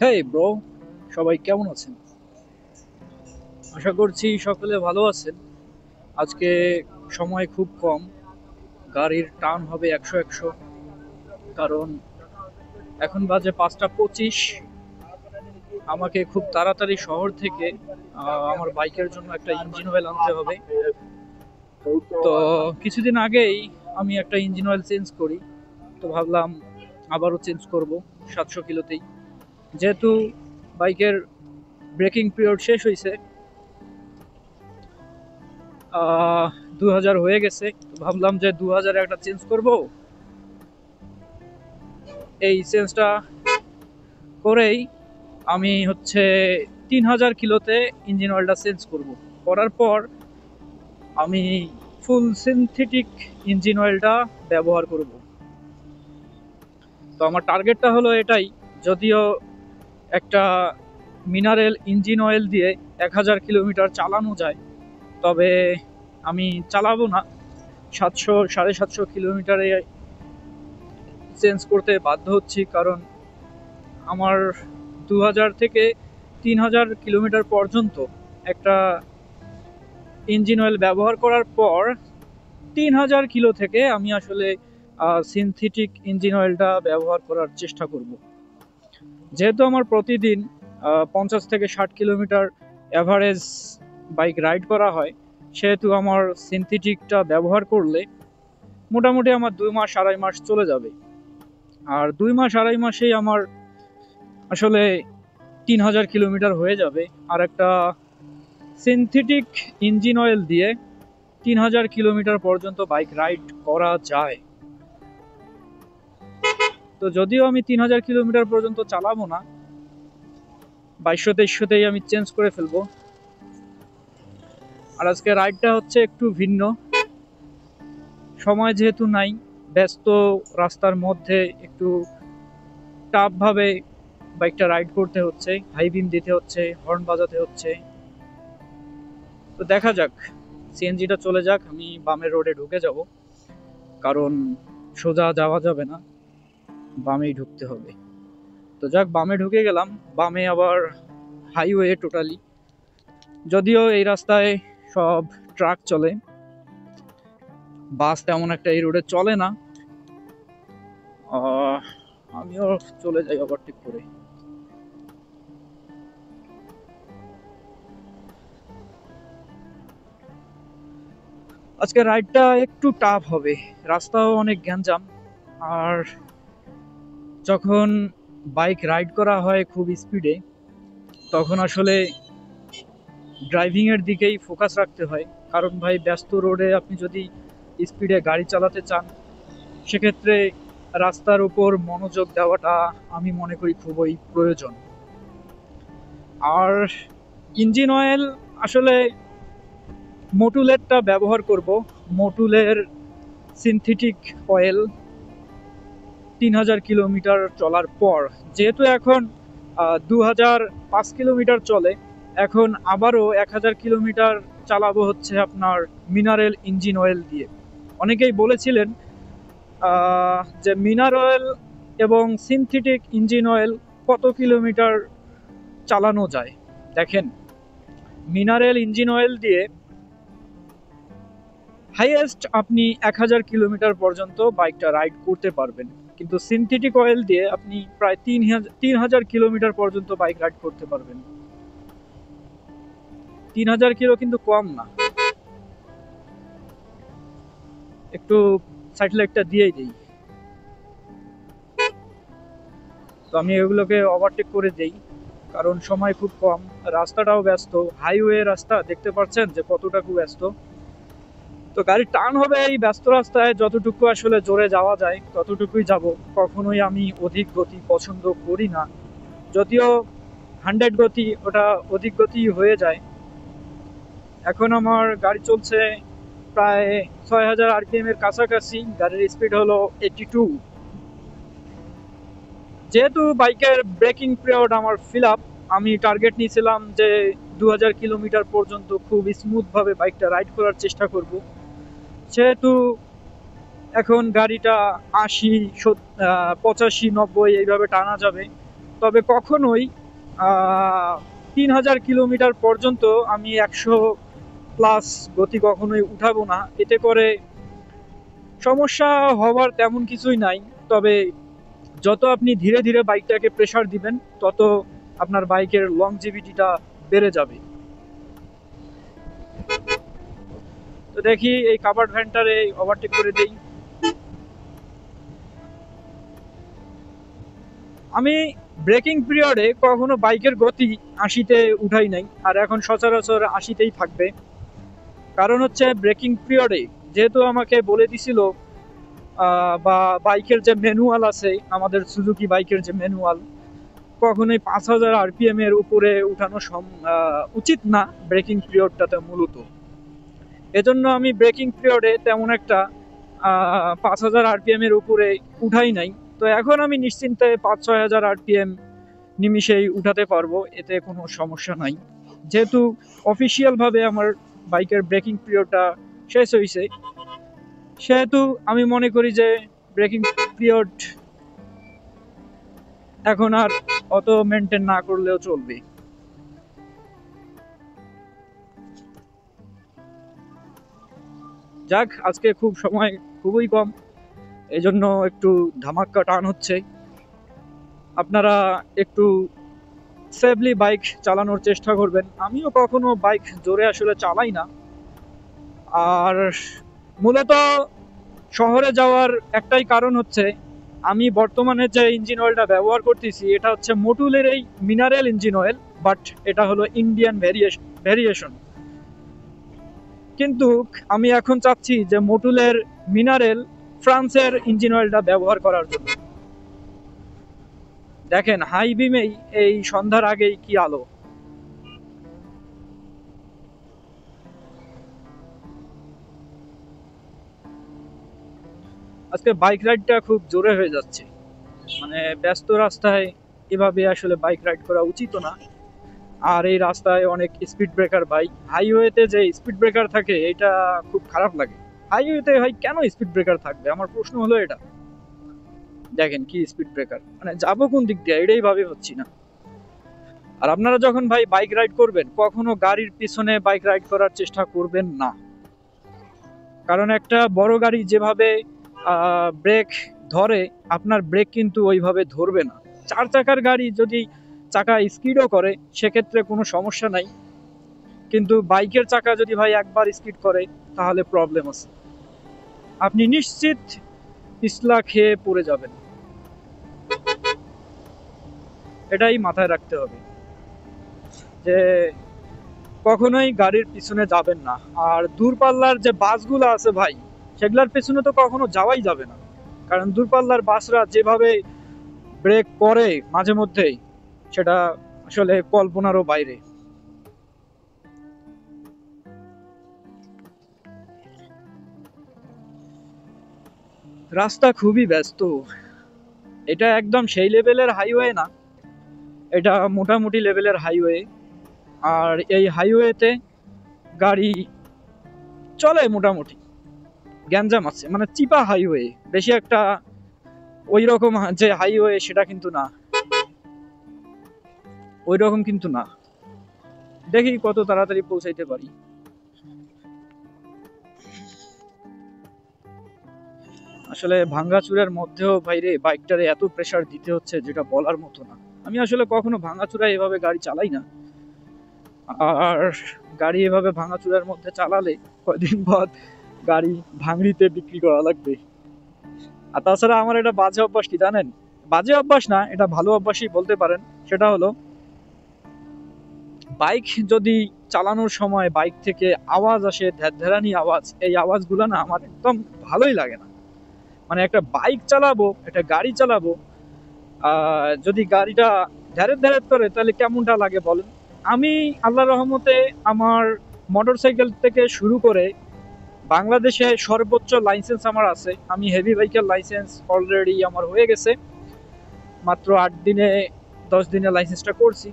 Hey bro, সবাই কেমন আছেন? আশা করছি সকলে ভালো আছেন। আজকে সময় খুব কম, গাড়ির টান হবে একশো একশো। কারণ এখন বাজে 5টা 25। আমাকে খুব তাড়াতাড়ি শহর থেকে আমার বাইকের জন্য একটা ইঞ্জিন অয়েল আনতে হবে। তো কিছুদিন আগেই আমি একটা ইঞ্জিন অয়েল চেঞ্জ করি, তো ভাবলাম আবারও চেঞ্জ করব 700 কিলোতেই। যেহেতু বাইকের ব্রেকিং পিরিয়ড শেষ হয়েছে, 2000 হয়ে গেছে, তো ভাবলাম যে 2000 একটা চেঞ্জ করব। এই চেঞ্জটা করেই আমি 3000 কিলোতে ইঞ্জিন অয়েলটা চেঞ্জ করব। করার পর আমি ফুল সিনথেটিক ইঞ্জিন অয়েলটা ব্যবহার করব। তো আমার টার্গেটটা হলো এটাই। যদিও একটা মিনারেল ইঞ্জিন অয়েল দিয়ে 1000 কিলোমিটার চালানো যায়, তবে আমি চালাবো না। 700 সাড়ে 700 কিলোমিটারে চেঞ্জ করতে বাধ্য হচ্ছি, কারণ আমার 2000 থেকে 3000 কিলোমিটার পর্যন্ত একটা ইঞ্জিন অয়েল ব্যবহার করার পর 3000 কিলো থেকে আমি আসলে সিনথেটিক ইঞ্জিন অয়েলটা ব্যবহার করার চেষ্টা করব। যেহেতু আমার প্রতিদিন 50 থেকে 60 কিলোমিটার অ্যাভারেজ বাইক রাইড করা হয়, সেহেতু আমার সিনথেটিকটা ব্যবহার করলে মোটামুটি আমার 2 মাস 2.5 মাস চলে যাবে। আর 2 মাস 2.5 মাসেই আমার আসলে 3000 কিলোমিটার হয়ে যাবে। আর একটা সিনথেটিক ইঞ্জিন অয়েল দিয়ে 3000 কিলোমিটার পর্যন্ত বাইক রাইড করা যায়। তো যদিও আমি 3000 কিলোমিটার পর্যন্ত চালাবো না, 2200-2300তেই আমি চেঞ্জ করে ফেলবো। আর আজকে রাইডটা হচ্ছে একটু ভিন্ন। সময় যেহেতু নাই, ব্যস্ত রাস্তার মধ্যে একটু টাফ ভাবে বাইকটা রাইড করতে হচ্ছে, হাই বিম দিতে হচ্ছে, হর্ন বাজাতে হচ্ছে। তো দেখা যাক, সিএনজিটা চলে যাক, আমি বামের রোডে ঢুকে যাব। কারণ সোজা যাওয়া যাবে না, বামেই ঢুকতে হবে। তো যাক, বামে ঢুকে গেলাম। বামে আবার হাইওয়ে টোটালি। যদিও এই রাস্তায় সব ট্রাক চলে, বাস তেমন একটা এই রোডে চলে না। আমিও চলে যাই ওভারটেক করে। আজকে রাইডটা একটু টাফ হবে, রাস্তাও অনেক গ্যাঞ্জাম। আর যখন বাইক রাইড করা হয় খুব স্পিডে, তখন আসলে ড্রাইভিং এর দিকেই ফোকাস রাখতে হয়। কারণ ভাই, ব্যস্ত রোডে আপনি যদি স্পিডে গাড়ি চালাতে চান, সেক্ষেত্রে রাস্তার উপর মনোযোগ দেওয়াটা আমি মনে করি খুবই প্রয়োজন। আর ইঞ্জিন অয়েল আসলে মোটুলেরটা ব্যবহার করব। মোটুলের সিনথেটিক অয়েল 3000 কিলোমিটার চলার পর, যেহেতু এখন 2005 কিলোমিটার চলে, এখন আবারও 1000 কিলোমিটার চালাবো হচ্ছে আপনার মিনারেল ইঞ্জিন অয়েল দিয়ে। অনেকেই বলেছিলেন যে মিনার অয়েল এবং সিনথেটিক ইঞ্জিন অয়েল কত কিলোমিটার চালানো যায়। দেখেন, মিনারেল ইঞ্জিন অয়েল দিয়ে হাইয়েস্ট আপনি 1000 কিলোমিটার পর্যন্ত বাইকটা রাইড করতে পারবেন, কিন্তু সিনথেটিক অয়েল দিয়ে আপনি প্রায় 3000 কিলোমিটার পর্যন্ত বাইক রাইড করতে পারবেন। 3000 কিলো কিন্তু কম না। একটু সাইড লাইটটা দিয়েই দিই। তো আমি এগুলোকে ওভারটেক করে দেই, কারণ সময় খুব কম, রাস্তাটাও ব্যস্ত। হাইওয়ে রাস্তা, দেখতে পাচ্ছেন যে কতটা খুব ব্যস্ত। তো গাড়ি টার্ন হবে এই ব্যস্ত রাস্তায়, যতটুকু আসলে জোরে যাওয়া যায় ততটুকুই যাব। কখনোই আমি অধিক গতি পছন্দ করি না। যদিও 100 গতি, ওটা অধিক গতি হয়ে যায়। এখন আমার গাড়ি চলছে প্রায় 6000 আরপিএম এর কাছাকাছি, গাড়ির স্পিড হলো 82। যেহেতু বাইকের ব্রেকিং পিরিয়ড আমার ফিল আপ, আমি টার্গেট নিয়েছিলাম যে 2000 কিলোমিটার পর্যন্ত খুব স্মুথ ভাবে বাইকটা রাইড করার চেষ্টা করব। সেহেতু এখন গাড়িটা 80, 85, 90 এইভাবে টানা যাবে। তবে কখনোই 3000 কিলোমিটার পর্যন্ত আমি 100+ গতি কখনোই উঠাবো না। এতে করে সমস্যা হওয়ার তেমন কিছুই নাই, তবে যত আপনি ধীরে ধীরে বাইকটাকে প্রেসার দিবেন তত আপনার বাইকের লংজিভিটিটা বেড়ে যাবে। তো দেখি এই কাভার্ড ভ্যানটারে ওভারটেক করে দেই। আমি ব্রেকিং পিরিয়ডে কখনো বাইকের গতি 80-তে উঠাই নাই, আর এখন সচরাচর 80-তেই থাকবে। কারণ হচ্ছে ব্রেকিং পিরিয়ডে যেহেতু আমাকে বলে দিছিল বা বাইকের যে ম্যানুয়াল আছে, আমাদের সুজুকি বাইকের যে ম্যানুয়াল, কখনোই 5000 RPM এর উপরে উঠানো উচিত না ব্রেকিং পিরিয়ডটাতে মূলত। এজন্য আমি ব্রেকিং পিরিয়ডে তেমন একটা 5000 RPM এর উপরে উঠাই নাই। তো এখন আমি নিশ্চিন্তে 5-6000 RPM নিমিশেই উঠাতে পারবো, এতে কোনো সমস্যা নাই। যেহেতু অফিসিয়াল ভাবে আমার বাইকের ব্রেকিং পিরিয়ডটা শেষ হয়েছে, সেহেতু আমি মনে করি যে ব্রেকিং পিরিয়ড এখন আর অত মেনটেন না করলেও চলবে। যাক, আজকে খুব সময় খুবই কম, এই জন্য একটু ধামাক্কা টান হচ্ছে। আপনারা একটু সেফলি বাইক চালানোর চেষ্টা করবেন। আমিও কখনো বাইক জোরে আসলে চালাই না, আর মূলত শহরে যাওয়ার একটাই কারণ হচ্ছে আমি বর্তমানে যে ইঞ্জিন অয়েলটা ব্যবহার করতেছি এটা হচ্ছে মোটুলের এই মিনারেল ইঞ্জিন অয়েল, বাট এটা হলো ইন্ডিয়ান ভেরিয়েশন। কিন্তু আমি এখন চাচ্ছি যে মোটুলের মিনারেল ফ্রান্সের ইঞ্জিন অয়েলটা ব্যবহার করার জন্য। দেখেন হাই বিমেই এই সন্ধ্যার আগেই কি আলো। আজকে বাইক রাইডটা খুব জোরে হয়ে যাচ্ছে, মানে ব্যস্ত রাস্তায় এভাবে আসলে বাইক রাইড করা উচিত না। আর এই রাস্তায় অনেক স্পিড ব্রেকার ভাই, হাইওয়েতে যে স্পিড ব্রেকার থাকে এটা খুব খারাপ লাগে। হাইওয়েতে ভাই কেন স্পিড ব্রেকার থাকবে, আমার প্রশ্ন হলো এটা। দেখেন কি স্পিড ব্রেকার, মানে যাবো কোন দিক দিয়ে এটাই ভাবে হচ্ছি না। আর আপনারা যখন ভাই বাইক রাইড করবেন কখনো গাড়ির পিছনে বাইক রাইড করার চেষ্টা করবেন না। কারণ একটা বড় গাড়ি যেভাবে ব্রেক ধরে, আপনার ব্রেক কিন্তু ওইভাবে ধরবে না। 4 চাকার গাড়ি যদি চাকা স্কিডও করে সেক্ষেত্রে কোনো সমস্যা নাই, কিন্তু বাইকের চাকা যদি ভাই একবার স্কিড করে তাহলে প্রবলেম আছে, আপনি নিশ্চিত পিছলা খেয়ে পড়ে যাবেন। এটাই মাথায় রাখতে হবে যে কখনোই গাড়ির পিছনে যাবেন না। আর দূরপাল্লার যে বাসগুলো আছে ভাই, সেগুলোর পেছনে তো কখনো যাওয়াই যাবে না, কারণ দূরপাল্লার বাসরা যেভাবে ব্রেক করে মাঝে মধ্যেই, সেটা আসলে কল্পনারও বাইরে। রাস্তা খুবই ব্যস্ত, এটা একদম সেই লেভেলের হাইওয়ে না, এটা মোটামুটি লেভেলের হাইওয়ে। আর এই হাইওয়েতে গাড়ি চলে মোটামুটি, গ্যাঞ্জাম আছে, মানে চিপা হাইওয়ে, বেশি একটা ওই রকম যে হাইওয়ে সেটা কিন্তু না, ওই রকম কিন্তু না। দেখি কত তাড়াতাড়ি পৌঁছাইতে পারি। আসলে ভাঙ্গাচুরের মধ্যেও বাইরে বাইকটারে এত প্রেসার দিতে হচ্ছে যেটা বলার মতো না। আমি আসলে কখনো ভাঙ্গাচুরায় এভাবে গাড়ি চালাই না, আর গাড়ি এভাবে ভাঙাচুরার মধ্যে চালালে কয়দিন পর গাড়ি ভাঙড়িতে বিক্রি করা লাগবে। আর তাছাড়া আমার এটা বাজে অভ্যাস কি জানেন, বাজে অভ্যাস না, এটা ভালো অভ্যাসই বলতে পারেন। সেটা হলো বাইক যদি চালানোর সময় বাইক থেকে আওয়াজ আসে, ধ্যানি আওয়াজ, এই আওয়াজগুলো না আমার একদম ভালোই লাগে না। মানে একটা বাইক চালাবো, একটা গাড়ি চালাবো, যদি গাড়িটা ধ্যারেত করে তাহলে কেমনটা লাগে বলেন। আমি আল্লাহর রহমতে আমার মোটরসাইকেল থেকে শুরু করে বাংলাদেশে সর্বোচ্চ লাইসেন্স আমার আছে। আমি হেভি বাইকের লাইসেন্স অলরেডি আমার হয়ে গেছে, মাত্র 8-10 দিনে লাইসেন্সটা করছি।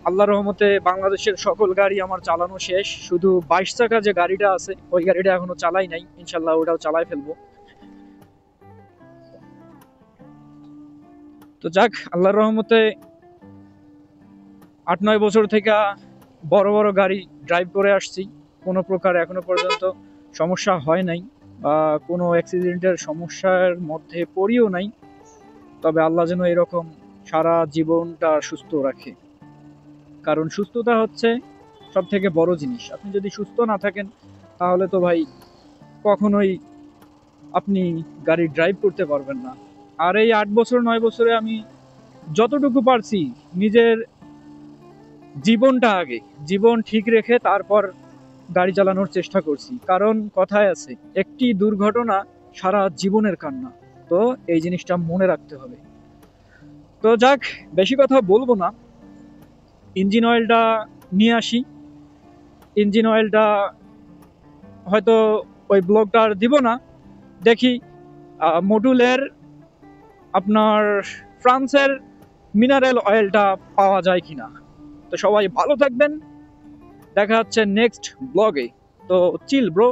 আল্লাহর রহমতে বাংলাদেশের সকল গাড়ি আমার চালানো শেষ, শুধু 22 চাকা যে গাড়িটা আছে ওই গাড়িটা এখনো চালাই নাই, ইনশাল্লাহ ওটাও চালাই ফেলবো। তো যাক, আল্লাহর রহমতে 8-9 বছর থেকে বড় বড় গাড়ি ড্রাইভ করে আসছি, কোনো প্রকার এখনো পর্যন্ত সমস্যা হয় নাই বা কোনো অ্যাক্সিডেন্টের সমস্যার মধ্যে পড়িও নাই। তবে আল্লাহ যেন এরকম সারা জীবনটা সুস্থ রাখে, কারণ সুস্থতা হচ্ছে সব থেকে বড় জিনিস। আপনি যদি সুস্থ না থাকেন তাহলে তো ভাই কখনোই আপনি গাড়ি ড্রাইভ করতে পারবেন না। আর এই 8 বছর 9 বছরে আমি যতটুকু পারছি নিজের জীবনটা আগে জীবন ঠিক রেখে তারপর গাড়ি চালানোর চেষ্টা করছি, কারণ কথায় আছে একটি দুর্ঘটনা সারা জীবনের কান্না। তো এই জিনিসটা মনে রাখতে হবে। তো যাক, বেশি কথা বলবো না, ইঞ্জিন অয়েলটা নিয়ে আসি। ইঞ্জিন অয়েলটা হয়তো ওই ব্লগটা আর দিব না, দেখি মডুলের আপনার ফ্রান্সের মিনারেল অয়েলটা পাওয়া যায় কিনা। তো সবাই ভালো থাকবেন, দেখা হচ্ছে নেক্সট ব্লগে। তো চিল ব্রো।